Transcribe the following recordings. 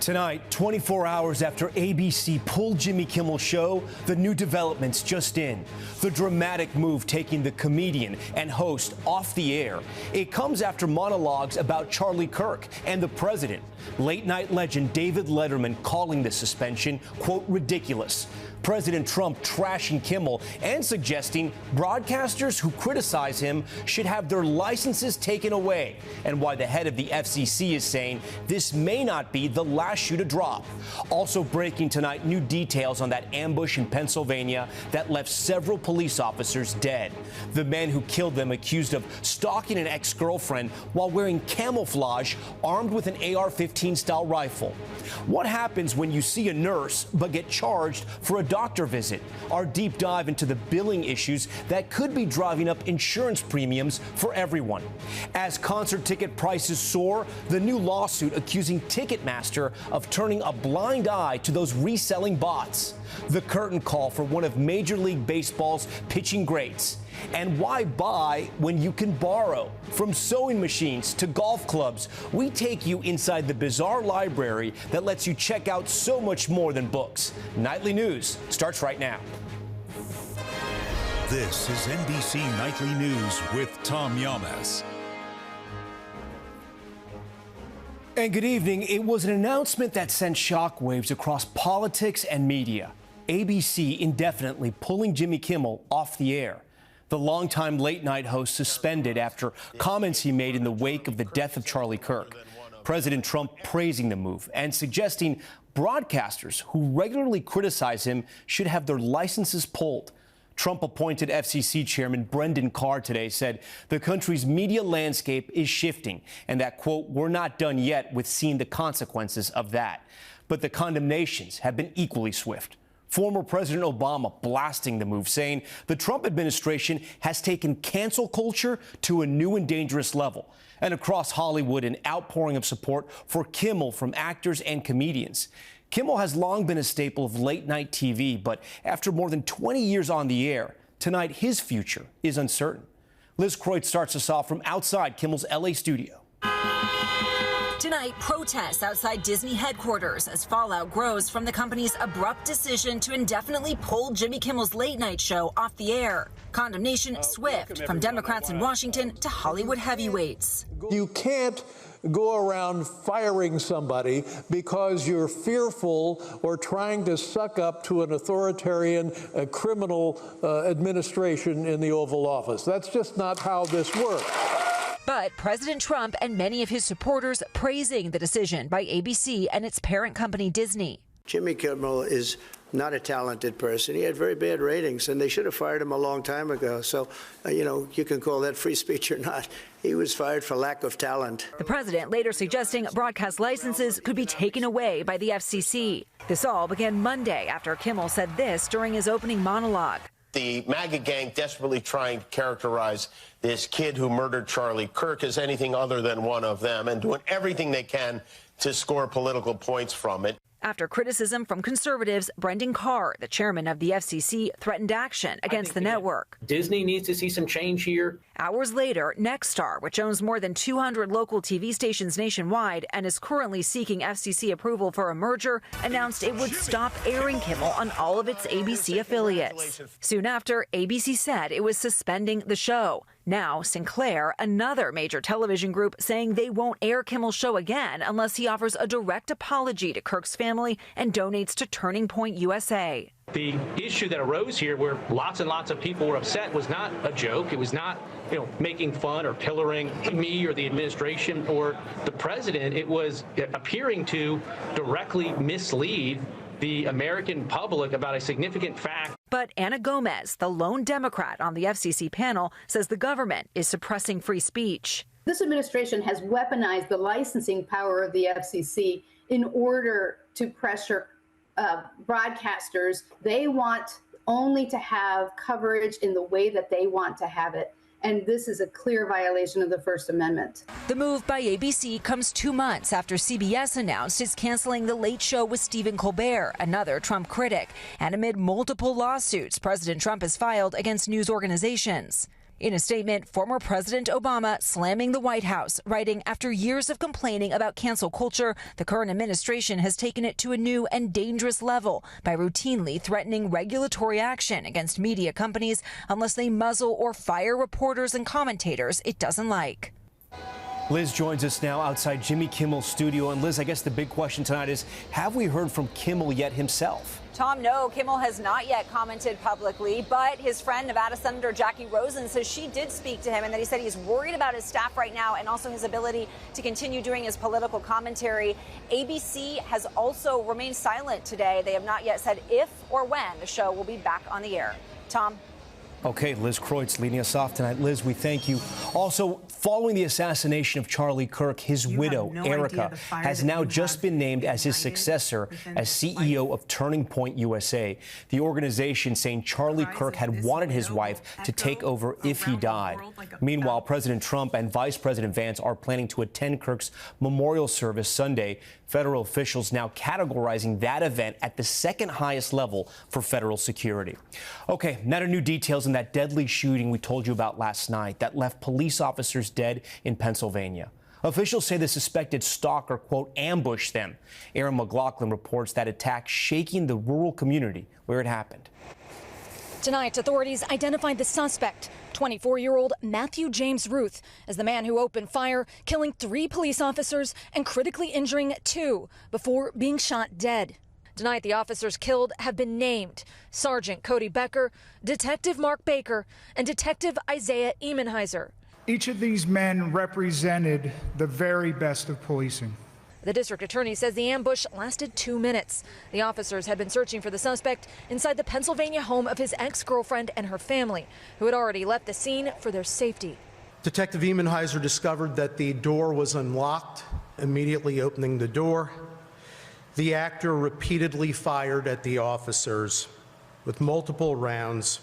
Tonight, 24 hours after ABC pulled Jimmy Kimmel's show, the new developments just in. The dramatic move taking the comedian and host off the air. It comes after monologues about Charlie Kirk and the president. Late-night legend David Letterman calling the suspension, quote, ridiculous. President Trump trashing Kimmel and suggesting broadcasters who criticize him should have their licenses taken away, and why the head of the FCC is saying this may not be the last shoe to drop. Also breaking tonight, new details on that ambush in Pennsylvania that left several police officers dead. The man who killed them accused of stalking an ex-girlfriend while wearing camouflage, armed with an AR-15 style rifle. What happens when you see a nurse but get charged for a doctor visit? Our deep dive into the billing issues that could be driving up insurance premiums for everyone. As concert ticket prices soar, the new lawsuit accusing Ticketmaster of turning a blind eye to those reselling bots. The curtain call for one of Major League Baseball's pitching greats. And why buy when you can borrow? From sewing machines to golf clubs, we take you inside the bizarre library that lets you check out so much more than books. Nightly News starts right now. This is NBC Nightly News with Tom Yamas. And good evening. It was an announcement that sent shockwaves across politics and media. ABC indefinitely pulling Jimmy Kimmel off the air. The longtime late-night host suspended after comments he made in the wake of the death of Charlie Kirk. President Trump praising the move and suggesting broadcasters who regularly criticize him should have their licenses pulled. Trump-appointed FCC Chairman Brendan Carr today said the country's media landscape is shifting and that, quote, we're not done yet with seeing the consequences of that. But the condemnations have been equally swift. Former President Obama blasting the move, saying the Trump administration has taken cancel culture to a new and dangerous level. And across Hollywood, an outpouring of support for Kimmel from actors and comedians. Kimmel has long been a staple of late-night TV, but after more than 20 years on the air, tonight his future is uncertain. Liz Croyd starts us off from outside Kimmel's L.A. studio. Tonight, protests outside Disney headquarters as fallout grows from the company's abrupt decision to indefinitely pull Jimmy Kimmel's late-night show off the air. Condemnation swift from Democrats in Washington to Hollywood heavyweights. You can't go around firing somebody because you're fearful or trying to suck up to an authoritarian criminal administration in the Oval Office. That's just not how this works. But President Trump and many of his supporters praising the decision by ABC and its parent company Disney. Jimmy Kimmel is not a talented person. He had very bad ratings, and they should have fired him a long time ago. So, you can call that free speech or not. He was fired for lack of talent. The president later suggesting broadcast licenses could be taken away by the FCC. This all began Monday after Kimmel said this during his opening monologue. The MAGA gang desperately trying to characterize this kid who murdered Charlie Kirk as anything other than one of them and doing everything they can to score political points from it. After criticism from conservatives, Brendan Carr, the chairman of the FCC, threatened action against the network. Disney needs to see some change here. Hours later, Nexstar, which owns more than 200 local TV stations nationwide and is currently seeking FCC approval for a merger, announced it would stop airing Kimmel on all of its ABC affiliates. Soon after, ABC said it was suspending the show. Now, Sinclair, another major television group, saying they won't air Kimmel's show again unless he offers a direct apology to Kirk's family and donates to Turning Point USA. The issue that arose here where lots and lots of people were upset was not a joke. It was not, making fun or pillaring me or the administration or the president. It was appearing to directly mislead the American public about a significant fact. But Ana Gomez, the lone Democrat on the FCC panel, says the government is suppressing free speech. This administration has weaponized the licensing power of the FCC in order to pressure broadcasters. They want only to have coverage in the way that they want to have it. And this is a clear violation of the First Amendment. The move by ABC comes 2 months after CBS announced it's canceling The Late Show with Stephen Colbert, another Trump critic, and amid multiple lawsuits President Trump has filed against news organizations. In a statement, former President Obama slamming the White House, writing, after years of complaining about cancel culture, the current administration has taken it to a new and dangerous level by routinely threatening regulatory action against media companies unless they muzzle or fire reporters and commentators it doesn't like. Liz joins us now outside Jimmy Kimmel's studio. And Liz, I guess the big question tonight is, have we heard from Kimmel yet himself? Tom, no, Kimmel has not yet commented publicly, but his friend, Nevada Senator Jackie Rosen, says she did speak to him and that he said he's worried about his staff right now and also his ability to continue doing his political commentary. ABC has also remained silent today. They have not yet said if or when the show will be back on the air. Tom? Okay, Liz Kreutz leading us off tonight. Liz, we thank you. Also, following the assassination of Charlie Kirk, his widow, Erica, has now just been named as his successor as CEO of Turning Point USA. The organization saying Charlie Kirk had wanted his wife to take over if he died. Meanwhile, President Trump and Vice President Vance are planning to attend Kirk's memorial service Sunday. Federal officials now categorizing that event at the second highest level for federal security. Okay, now to new details in that deadly shooting we told you about last night that left police officers dead in Pennsylvania. Officials say the suspected stalker, quote, ambushed them. Aaron McLaughlin reports that attack shaking the rural community where it happened. Tonight, authorities identified the suspect, 24-year-old Matthew James Ruth, as the man who opened fire, killing 3 police officers and critically injuring 2 before being shot dead. Tonight, the officers killed have been named: Sergeant Cody Becker, Detective Mark Baker, and Detective Isaiah Emenheiser. Each of these men represented the very best of policing. The district attorney says the ambush lasted 2 minutes. The officers had been searching for the suspect inside the Pennsylvania home of his ex-girlfriend and her family, who had already left the scene for their safety. Detective Emenheiser discovered that the door was unlocked. Immediately opening the door, the actor repeatedly fired at the officers with multiple rounds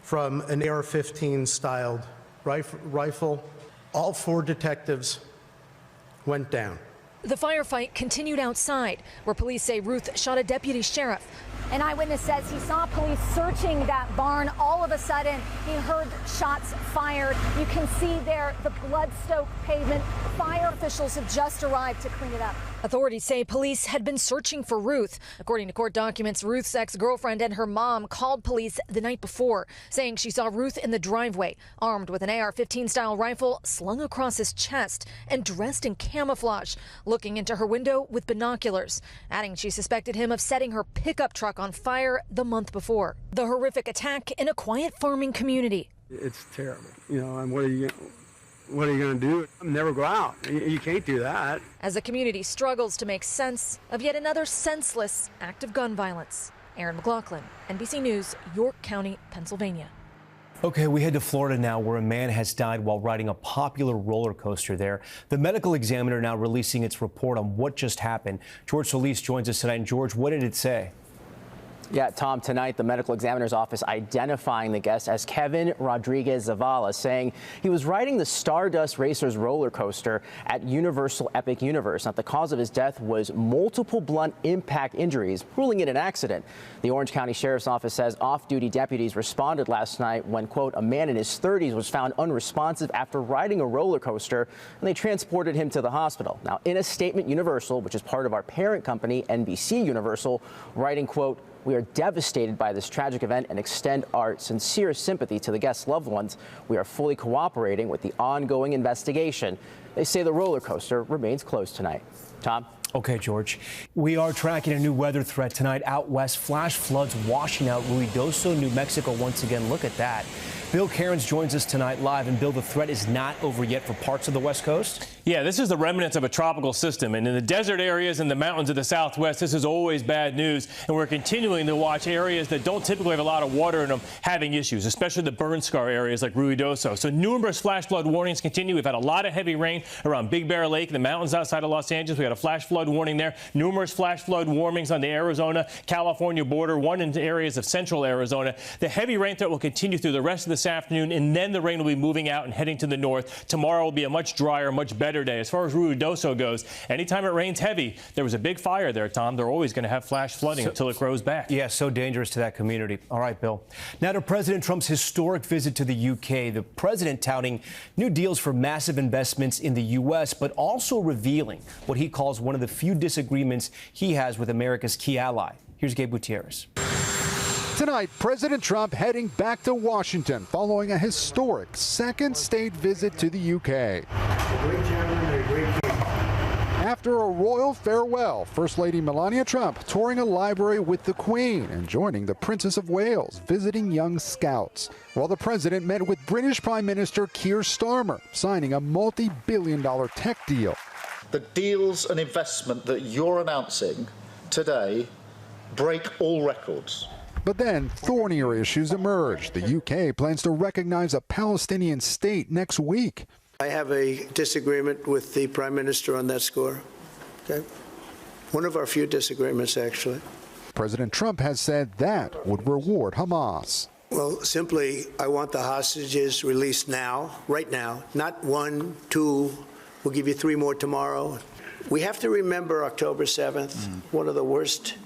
from an AR-15 styled rifle. All 4 detectives went down. The firefight continued outside, where police say Ruth shot a deputy sheriff. An eyewitness says he saw police searching that barn. All of a sudden, he heard shots fired. You can see there the blood-soaked pavement. Fire officials have just arrived to clean it up. Authorities say police had been searching for Ruth. According to court documents, Ruth's ex-girlfriend and her mom called police the night before, saying she saw Ruth in the driveway, armed with an AR-15 style rifle slung across his chest and dressed in camouflage, looking into her window with binoculars, adding she suspected him of setting her pickup truck on fire the month before. The horrific attack in a quiet farming community. It's terrible, and what are you going to do? Never go out. You can't do that. As the community struggles to make sense of yet another senseless act of gun violence. Aaron McLaughlin, NBC News, York County, Pennsylvania. Okay, we head to Florida now, where a man has died while riding a popular roller coaster there. The medical examiner now releasing its report on what just happened. George Solis joins us tonight. And George, what did it say? Yeah, Tom, tonight the medical examiner's office identifying the guest as Kevin Rodriguez Zavala, saying he was riding the Stardust Racers roller coaster at Universal Epic Universe. Now, the cause of his death was multiple blunt impact injuries, ruling it an accident. The Orange County Sheriff's Office says off-duty deputies responded last night when, quote, a man in his 30s was found unresponsive after riding a roller coaster, and they transported him to the hospital. Now, in a statement, Universal, which is part of our parent company, NBC Universal, writing, quote, we are devastated by this tragic event and extend our sincere sympathy to the guests' loved ones. We are fully cooperating with the ongoing investigation. They say the roller coaster remains closed tonight. Tom? Okay, George. We are tracking a new weather threat tonight out west. Flash floods washing out Ruidoso, New Mexico once again. Look at that. Bill Cairns joins us tonight live. And Bill, the threat is not over yet for parts of the West Coast? Yeah, this is the remnants of a tropical system. And in the desert areas and the mountains of the Southwest, this is always bad news. And we're continuing to watch areas that don't typically have a lot of water in them having issues, especially the burn scar areas like Ruidoso. So numerous flash flood warnings continue. We've had a lot of heavy rain around Big Bear Lake, the mountains outside of Los Angeles. We had a flash flood warning there. Numerous flash flood warnings on the Arizona-California border, one in areas of central Arizona. The heavy rain threat will continue through the rest of this afternoon, and then the rain will be moving out and heading to the north. Tomorrow will be a much drier, much better better day. As far as Ruidoso goes, anytime it rains heavy, there was a big fire there, Tom. They're always going to have flash flooding until it grows back. Yeah, so dangerous to that community. All right, Bill. Now to President Trump's historic visit to the UK. The president touting new deals for massive investments in the U.S., but also revealing what he calls one of the few disagreements he has with America's key ally. Here's Gabe Gutierrez. Tonight, President Trump heading back to Washington following a historic second state visit to the UK. After a royal farewell, First Lady Melania Trump touring a library with the Queen and joining the Princess of Wales, visiting young scouts, while the president met with British Prime Minister Keir Starmer, signing a multi-billion-dollar tech deal. The deals and investment that you're announcing today break all records. But then thornier issues emerged. The UK plans to recognize a Palestinian state next week. I have a disagreement with the Prime Minister on that score. Okay? One of our few disagreements, actually. President Trump has said that would reward Hamas. Well, simply, I want the hostages released now, right now, not 1, 2, we'll give you 3 more tomorrow. We have to remember October 7th, one of the worst,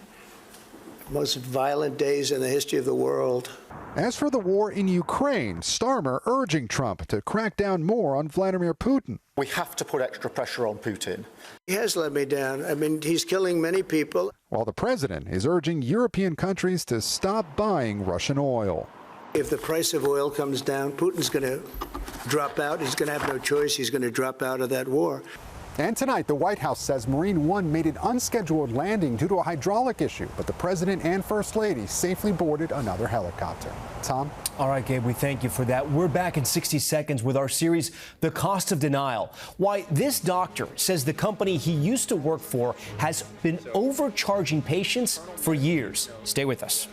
most violent days in the history of the world. As for the war in Ukraine, Starmer urging Trump to crack down more on Vladimir Putin. We have to put extra pressure on Putin. He has let me down. I mean, he's killing many people. While the president is urging European countries to stop buying Russian oil. If the price of oil comes down, Putin's going to drop out. He's going to have no choice. He's going to drop out of that war. And tonight, the White House says Marine One made an unscheduled landing due to a hydraulic issue, but the president and First Lady safely boarded another helicopter. Tom? All right, Gabe, we thank you for that. We're back in 60 seconds with our series, The Cost of Denial. Why this doctor says the company he used to work for has been overcharging patients for years. Stay with us.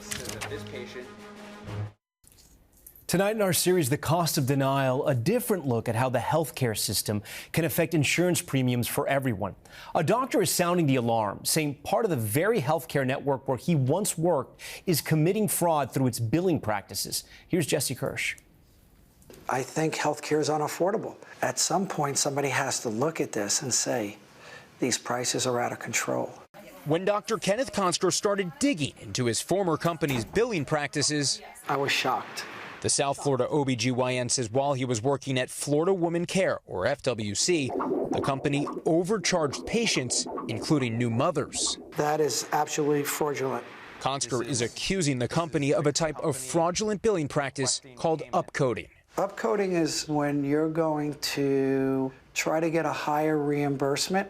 Tonight in our series, The Cost of Denial, a different look at how the healthcare system can affect insurance premiums for everyone. A doctor is sounding the alarm, saying part of the very healthcare network where he once worked is committing fraud through its billing practices. Here's Jesse Kirsch. I think healthcare is unaffordable. At some point, somebody has to look at this and say, these prices are out of control. When Dr. Kenneth Consker started digging into his former company's billing practices, I was shocked. The South Florida OBGYN says while he was working at Florida Woman Care, or FWC, the company overcharged patients, including new mothers. That is absolutely fraudulent. Consker is accusing the company of a type of fraudulent billing practice called upcoding. Upcoding is when you're going to try to get a higher reimbursement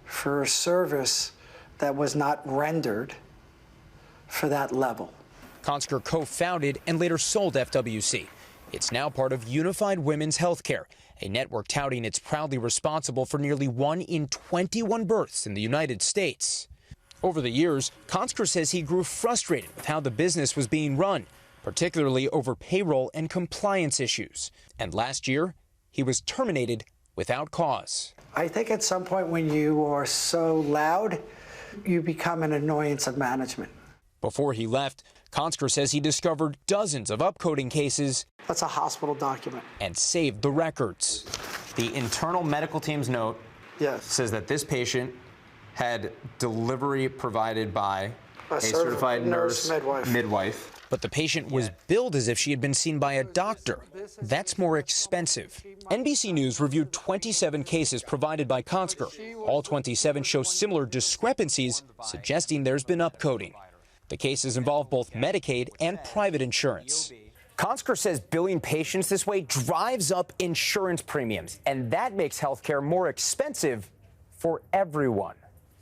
for a service that was not rendered for that level. Consker co-founded and later sold FWC. It's now part of Unified Women's Healthcare, a network touting it's proudly responsible for nearly 1 in 21 births in the United States. Over the years, Consker says he grew frustrated with how the business was being run, particularly over payroll and compliance issues. And last year, he was terminated without cause. I think at some point when you are so loud, you become an annoyance of management. Before he left, Consker says he discovered dozens of upcoding cases. That's a hospital document. And saved the records. The internal medical team's note says that this patient had delivery provided by a certified nurse midwife. But the patient was billed as if she had been seen by a doctor. That's more expensive. NBC News reviewed 27 cases provided by Consker. All 27 show similar discrepancies, suggesting there's been upcoding. The cases involve both Medicaid and private insurance. Consker says billing patients this way drives up insurance premiums, and that makes healthcare more expensive for everyone.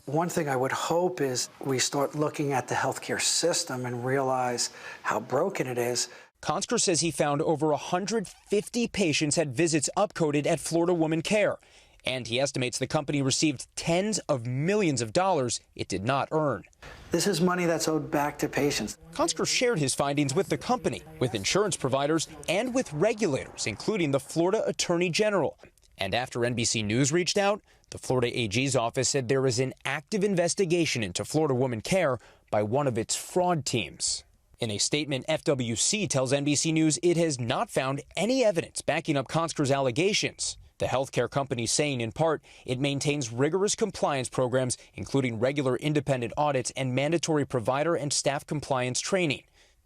One thing I would hope is we start looking at the healthcare system and realize how broken it is. Consker says he found over 150 patients had visits upcoded at Florida Woman Care, and he estimates the company received tens of millions of dollars it did not earn. This is money that's owed back to patients. Consker shared his findings with the company, with insurance providers, and with regulators, including the Florida Attorney General. And after NBC News reached out, the Florida AG's office said there is an active investigation into Florida Woman Care by one of its fraud teams. In a statement, FWC tells NBC News it has not found any evidence backing up Consker's allegations. The healthcare company saying, in part, it maintains rigorous compliance programs, including regular independent audits and mandatory provider and staff compliance training.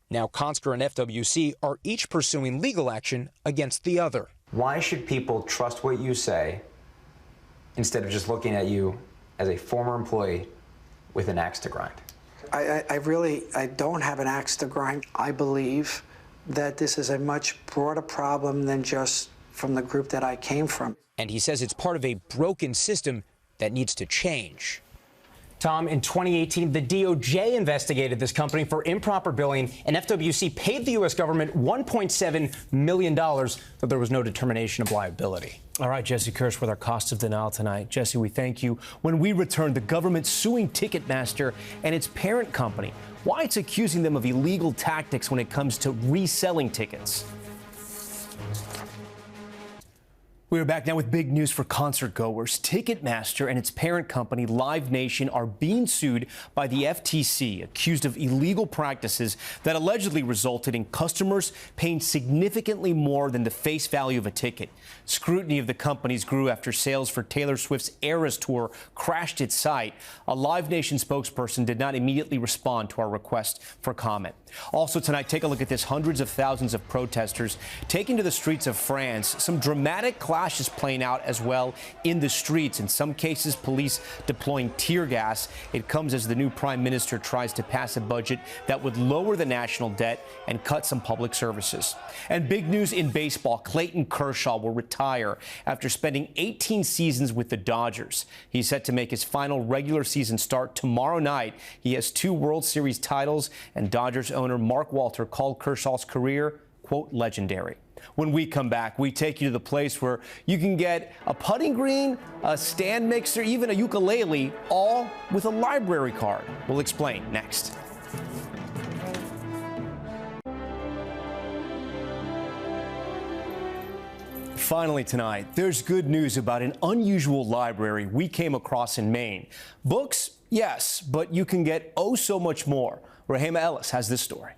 Now, Consker and FWC are each pursuing legal action against the other. Why should people trust what you say instead of just looking at you as a former employee with an axe to grind? I don't have an axe to grind. I believe that this is a much broader problem than just from the group that I came from. And he says it's part of a broken system that needs to change. Tom, in 2018, the DOJ investigated this company for improper billing, and FWC paid the U.S. government $1.7 million, but there was no determination of liability. All right, Jesse Kirsch with our cost of denial tonight. Jesse, we thank you. When we return, the government suing Ticketmaster and its parent company. Why it's accusing them of illegal tactics when it comes to reselling tickets. We are back now with big news for concert goers. Ticketmaster and its parent company, Live Nation, are being sued by the FTC, accused of illegal practices that allegedly resulted in customers paying significantly more than the face value of a ticket. Scrutiny of the companies grew after sales for Taylor Swift's Eras tour crashed its site. A Live Nation spokesperson did not immediately respond to our request for comment. Also tonight, take a look at this. Hundreds of thousands of protesters taking to the streets of France. Some dramatic clashes playing out as well in the streets. In some cases, police deploying tear gas. It comes as the new prime minister tries to pass a budget that would lower the national debt and cut some public services. And big news in baseball. Clayton Kershaw will retire after spending 18 seasons with the Dodgers. He's set to make his final regular season start tomorrow night. He has 2 World Series titles, and Dodgers owner Mark Walter called Kershaw's career, quote, legendary. When we come back, we take you to the place where you can get a putting green, a stand mixer, even a ukulele, all with a library card. We'll explain next. Finally tonight, there's good news about an unusual library we came across in Maine. Books, yes, but you can get oh so much more. Rahema Ellis has this story.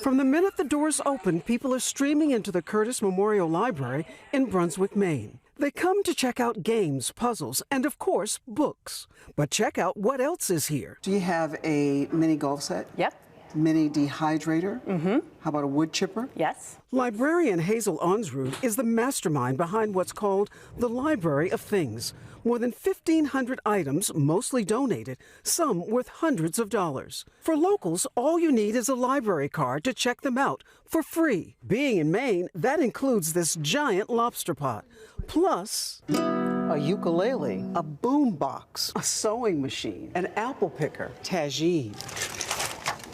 From the minute the doors open, people are streaming into the Curtis Memorial Library in Brunswick, Maine. They come to check out games, puzzles, and of course, books. But check out what else is here. Do you have a mini golf set? Yep. Mini dehydrator? Mm-hmm. How about a wood chipper? Yes. Librarian Hazel Onsrud is the mastermind behind what's called the Library of Things. More than 1,500 items, mostly donated, some worth hundreds of dollars. For locals, all you need is a library card to check them out for free. Being in Maine, that includes this giant lobster pot, plus a ukulele, a boom box, a sewing machine, an apple picker, tagine,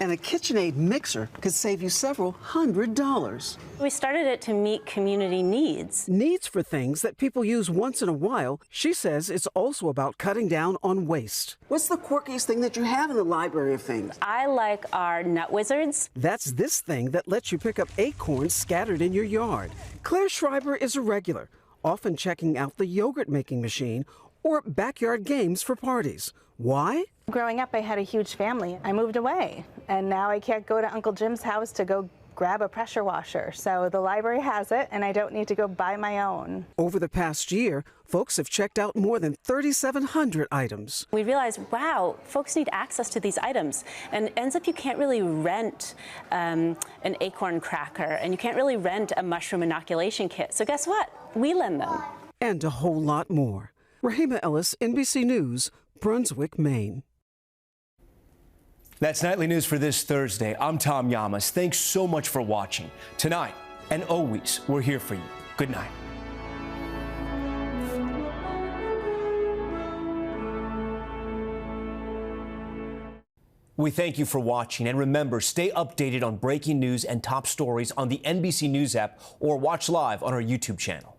and a KitchenAid mixer could save you several $100s. We started it to meet community needs. Needs for things that people use once in a while. She says it's also about cutting down on waste. What's the quirkiest thing that you have in the Library of Things? I like our nut wizards. That's this thing that lets you pick up acorns scattered in your yard. Claire Schreiber is a regular, often checking out the yogurt making machine or backyard games for parties. Why? Growing up, I had a huge family. I moved away, and now I can't go to Uncle Jim's house to go grab a pressure washer. So the library has it, and I don't need to go buy my own. Over the past year, folks have checked out more than 3,700 items. We realized, wow, folks need access to these items. And it ends up you can't really rent an acorn cracker, and you can't really rent a mushroom inoculation kit. So guess what? We lend them. And a whole lot more. Rahema Ellis, NBC News, Brunswick, Maine. That's Nightly News for this Thursday. I'm Tom Llamas. Thanks so much for watching. Tonight and always, we're here for you. Good night. We thank you for watching, and remember, stay updated on breaking news and top stories on the NBC News app or watch live on our YouTube channel.